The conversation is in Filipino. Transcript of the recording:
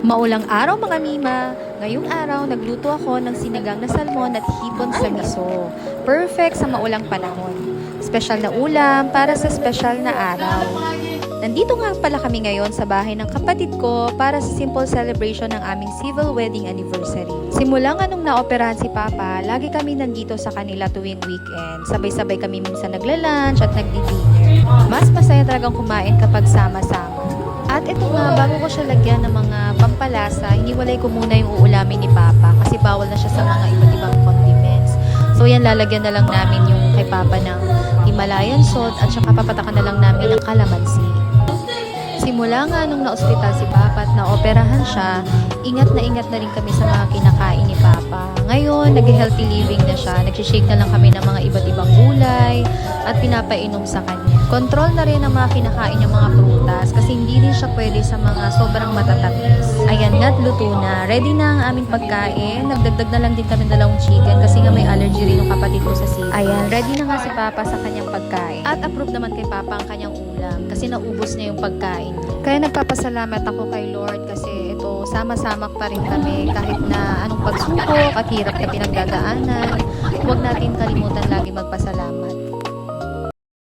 Maulang araw mga mima! Ngayong araw, nagluto ako ng sinigang na salmon at hipon sa miso. Perfect sa maulang panahon. Special na ulam para sa special na araw. Nandito nga pala kami ngayon sa bahay ng kapatid ko para sa simple celebration ng aming civil wedding anniversary. Simula nga nung naoperahan si Papa, lagi kami nandito sa kanila tuwing weekend. Sabay-sabay kami minsan nagla-lunch at nagdi-dinner. Mas masaya talagang kumain kapag sama-sama. At ito nga, bago ko siya lagyan ng mga pampalasa, hiniwalay ko muna yung uulamin ni Papa kasi bawal na siya sa mga iba't ibang condiments. So yan, lalagyan na lang namin yung kay Papa ng Himalayan salt at saka papatakan na lang namin ng kalamansi. Simula nga nung na-ospital si Papa at na-operahan siya, ingat na rin kami sa mga kinakain ni Papa. Ngayon, nag-healthy living na siya. Nag-shake na lang kami ng mga iba't ibang gulay at pinapainom sa kanya. Control na rin ang mga kinakain niya mga prutas kasi hindi rin siya pwede sa mga sobrang matatamis. Ayan nga't luto na. Ready na ang aming pagkain. Nagdagdag na lang din kami dalawang chicken kasi nga may allergy rin yung kapatid ko sa seafood. Ayan, ready na nga si Papa sa kanyang pagkain. At approve naman kay Papa ang kanyang ulam kasi naubos niya yung pagkain. Kaya nagpapasalamat ako kay Lord kasi ito, sama-sama pa rin kami kahit na anong pagsubok at hirap na pinagdadaanan. Huwag natin kalimutan lagi magpasalamat